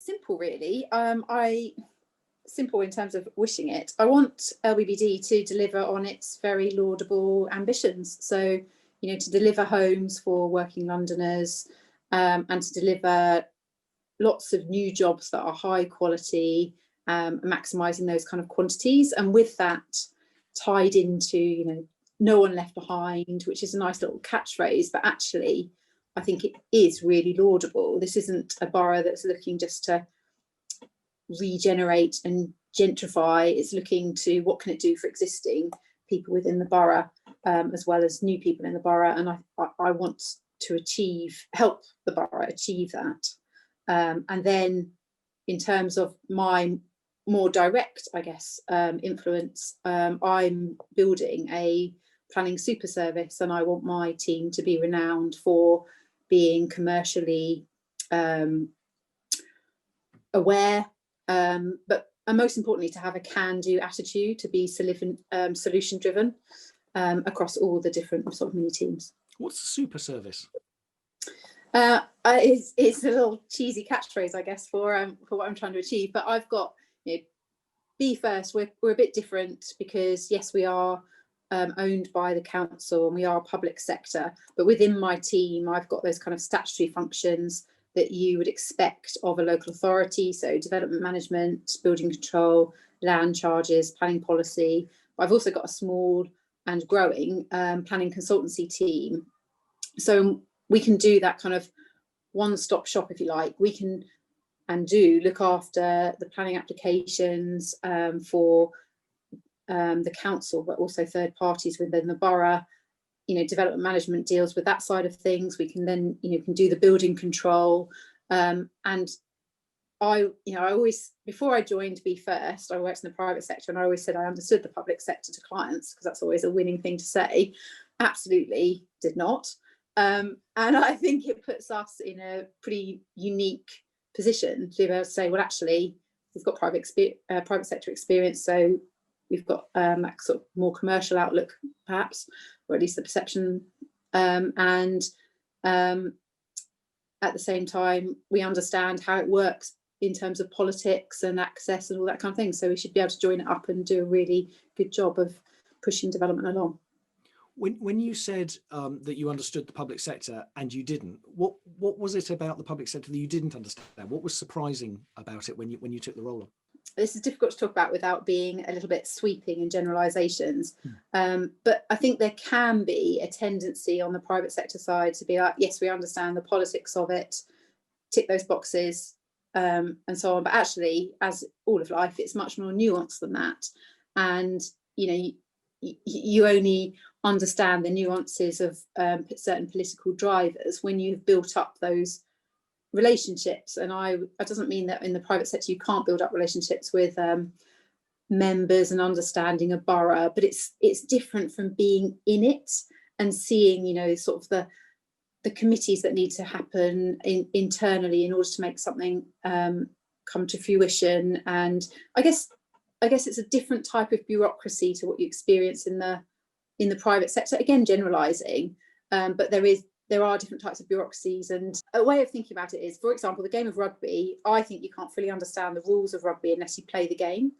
simple, really. Simple in terms of wishing it. I want LBBD to deliver on its very laudable ambitions. So, to deliver homes for working Londoners, and to deliver lots of new jobs that are high quality, maximising those kind of quantities. And with that tied into, no one left behind, which is a nice little catchphrase, but actually, I think it is really laudable. This isn't a borough that's looking just to regenerate and gentrify. It's looking to what can it do for existing people within the borough, as well as new people in the borough. And I want to help the borough achieve that. And then in terms of my more direct, I guess, influence, I'm building a planning super service, and I want my team to be renowned for being commercially aware, but most importantly, to have a can-do attitude, to be solution-driven across all the different sort of mini teams. What's the super service? It's a little cheesy catchphrase, I guess, for what I'm trying to achieve. But I've got, be first. We're a bit different because yes, we are owned by the council and we are public sector. But within my team, I've got those kind of statutory functions that you would expect of a local authority. So development management, building control, land charges, planning policy. But I've also got a small and growing planning consultancy team. So we can do that kind of one-stop shop, if you like. We can and do look after the planning applications for the council, but also third parties within the borough. Development management deals with that side of things. We can then, can do the building control. And I always, before I joined Be First, I worked in the private sector, and I always said I understood the public sector to clients, because that's always a winning thing to say. Absolutely did not. And I think it puts us in a pretty unique position to be able to say, well, actually, we've got private sector experience, so we've got that sort of more commercial outlook, perhaps, or at least the perception. And at the same time, we understand how it works in terms of politics and access and all that kind of thing. So we should be able to join it up and do a really good job of pushing development along. When you said that you understood the public sector and you didn't, what was it about the public sector that you didn't understand? What was surprising about it when you took the role on? This is difficult to talk about without being a little bit sweeping in generalisations. But I think there can be a tendency on the private sector side to be like, yes, we understand the politics of it, tick those boxes, and so on. But actually, as all of life, it's much more nuanced than that. And, you only understand the nuances of certain political drivers when you've built up those relationships. And that doesn't mean that in the private sector you can't build up relationships with members and understanding a borough, but it's different from being in it and seeing, sort of the committees that need to happen internally in order to make something come to fruition. And I guess it's a different type of bureaucracy to what you experience in the private sector. Again, generalising, but there are different types of bureaucracies. And a way of thinking about it is, for example, the game of rugby, I think you can't fully understand the rules of rugby unless you play the game.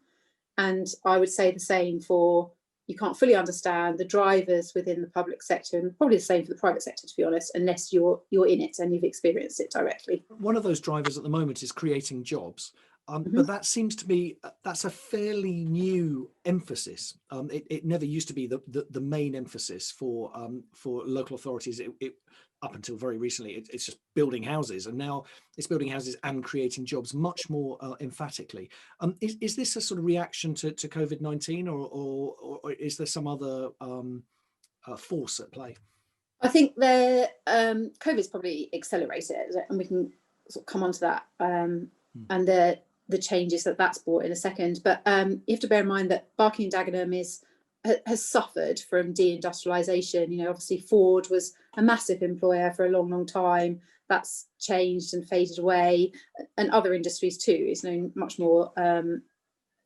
And I would say the same for, you can't fully understand the drivers within the public sector, and probably the same for the private sector, to be honest, unless you're in it and you've experienced it directly. One of those drivers at the moment is creating jobs. But that seems to be, that's a fairly new emphasis. It never used to be the main emphasis for local authorities. It up until very recently, it's just building houses, and now it's building houses and creating jobs much more emphatically. Is this a sort of reaction to COVID-19, or is there some other force at play? I think COVID's probably accelerated it, and we can sort of come on to that and the changes that's brought in a second. But you have to bear in mind that Barking and Dagenham has suffered from deindustrialisation. Obviously Ford was a massive employer for a long, long time. That's changed and faded away, and other industries too. It's known much more kind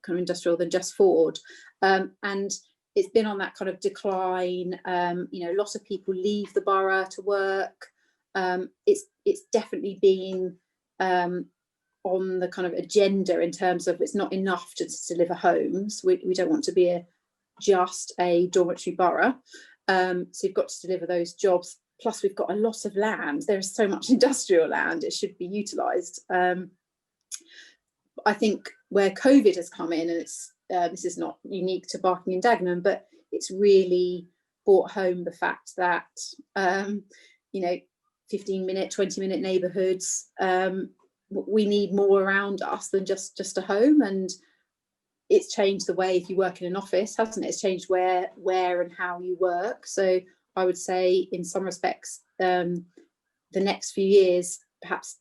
of industrial than just Ford, and it's been on that kind of decline. Lots of people leave the borough to work. It's definitely been on the kind of agenda in terms of it's not enough to deliver homes. We don't want to be just a dormitory borough. So you've got to deliver those jobs. Plus, we've got a lot of land. There is so much industrial land. It should be utilised. I think where COVID has come in, and it's this is not unique to Barking and Dagenham, but it's really brought home the fact that 15-minute, 20-minute neighbourhoods, we need more around us than just a home. And it's changed the way, if you work in an office, hasn't it? It's changed where and how you work. So I would say in some respects, the next few years, perhaps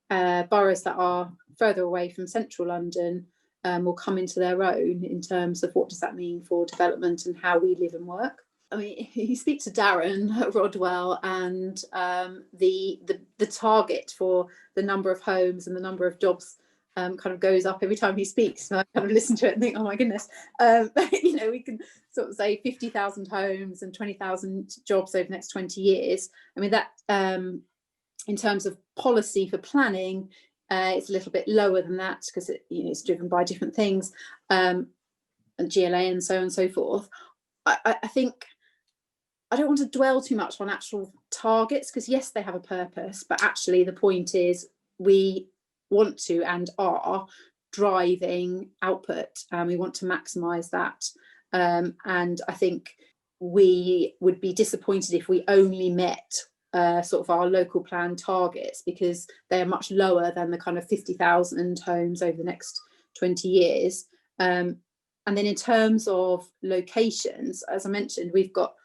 boroughs that are further away from central London will come into their own in terms of what does that mean for development and how we live and work. I mean, you speak to Darren Rodwell, and the target for the number of homes and the number of jobs kind of goes up every time he speaks. And I kind of listen to it and think, oh my goodness, we can sort of say 50,000 homes and 20,000 jobs over the next 20 years. I mean, that in terms of policy for planning, it's a little bit lower than that because it's driven by different things, and GLA and so on and so forth. I think I don't want to dwell too much on actual targets because yes, they have a purpose, but actually the point is we want to and are driving output, and we want to maximise that. And I think we would be disappointed if we only met sort of our local plan targets, because they are much lower than the kind of 50,000 homes over the next 20 years. And then in terms of locations, as I mentioned, we've got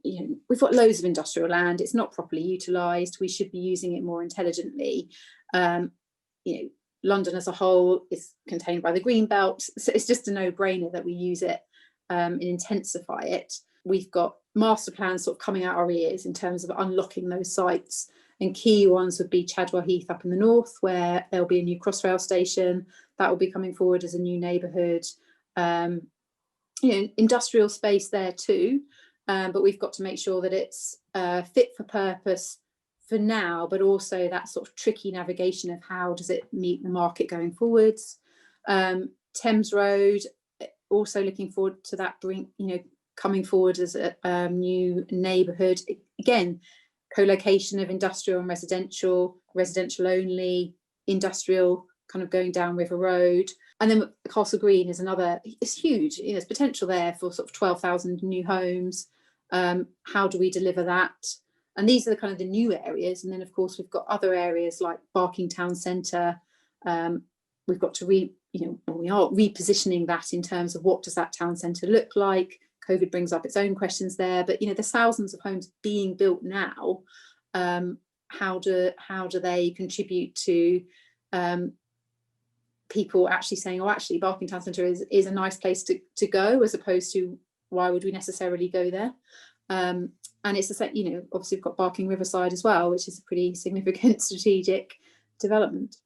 loads of industrial land. It's not properly utilised. We should be using it more intelligently. London as a whole is contained by the green belt, so it's just a no-brainer that we use it and intensify it. We've got master plans sort of coming out our ears in terms of unlocking those sites, and key ones would be Chadwell Heath up in the north, where there'll be a new Crossrail station that will be coming forward as a new neighbourhood. Industrial space there too, but we've got to make sure that it's fit for purpose for now, but also that sort of tricky navigation of how does it meet the market going forwards. Thames Road, also looking forward to that coming forward as a new neighbourhood. Again, co-location of industrial and residential only, industrial kind of going down River Road. And then Castle Green is another, it's huge, there's potential there for sort of 12,000 new homes. How do we deliver that? And these are the kind of the new areas. And then of course we've got other areas like Barking Town Centre. We've got to we are repositioning that in terms of what does that town centre look like. COVID brings up its own questions there, but there's thousands of homes being built now. How do they contribute to people actually saying, oh, actually Barking Town Centre is a nice place to go, as opposed to why would we necessarily go there? And it's the same, obviously we've got Barking Riverside as well, which is a pretty significant strategic development.